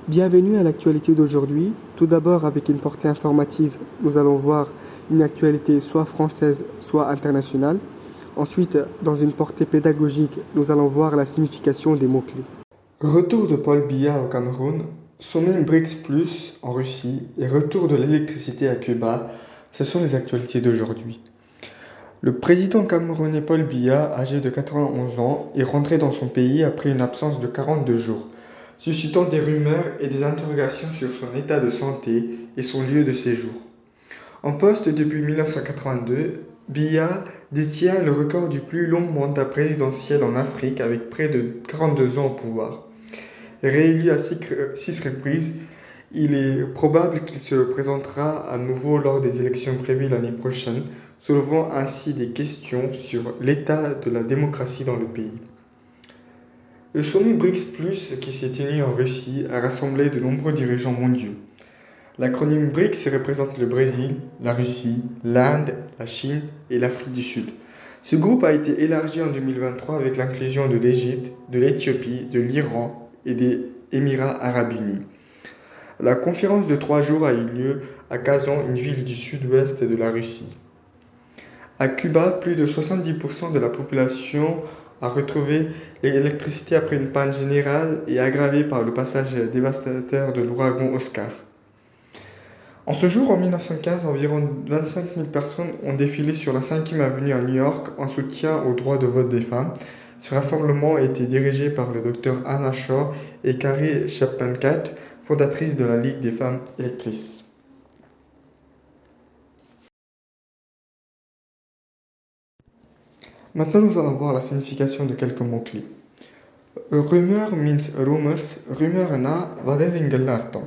Bienvenue à l'actualité d'aujourd'hui. Tout d'abord, avec une portée informative, nous allons voir une actualité soit française, soit internationale. Ensuite, dans une portée pédagogique, nous allons voir la signification des mots-clés. Retour de Paul Biya au Cameroun, sommet BRICS Plus en Russie et retour de l'électricité à Cuba, ce sont les actualités d'aujourd'hui. Le président camerounais Paul Biya, âgé de 91 ans, est rentré dans son pays après une absence de 42 jours, suscitant des rumeurs et des interrogations sur son état de santé et son lieu de séjour. En poste depuis 1982, Biya détient le record du plus long mandat présidentiel en Afrique avec près de 42 ans au pouvoir. Réélu à 6 reprises, il est probable qu'il se présentera à nouveau lors des élections prévues l'année prochaine, soulevant ainsi des questions sur l'état de la démocratie dans le pays. Le sommet BRICS Plus, qui s'est tenu en Russie, a rassemblé de nombreux dirigeants mondiaux. L'acronyme BRICS représente le Brésil, la Russie, l'Inde, la Chine et l'Afrique du Sud. Ce groupe a été élargi en 2023 avec l'inclusion de l'Égypte, de l'Éthiopie, de l'Iran et des Émirats arabes unis. La conférence de 3 jours a eu lieu à Kazan, une ville du sud-ouest de la Russie. À Cuba, plus de 70% de la population a retrouvé l'électricité après une panne générale et aggravée par le passage dévastateur de l'ouragan Oscar. En ce jour, en 1915, environ 25 000 personnes ont défilé sur la 5e avenue à New York en soutien au droit de vote des femmes. Ce rassemblement était dirigé par le Dr Anna Shaw et Carrie Chapman-Catt, fondatrice de la Ligue des femmes électrices. Maintenant, nous allons voir la signification de quelques mots-clés. Rumor means rumors. Rumor na vadevingelarton.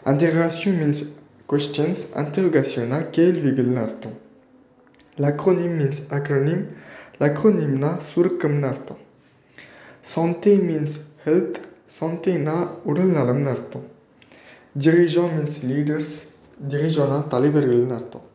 Interrogation means questions. Interrogation na kelvigelarton. L'acronyme means acronym. L'acronyme na surkamnarton. Santé means health. Santé na udal nalam narton. Dirigeant means leaders. Dirigeant na தலைவர்கள் அர்த்தம்.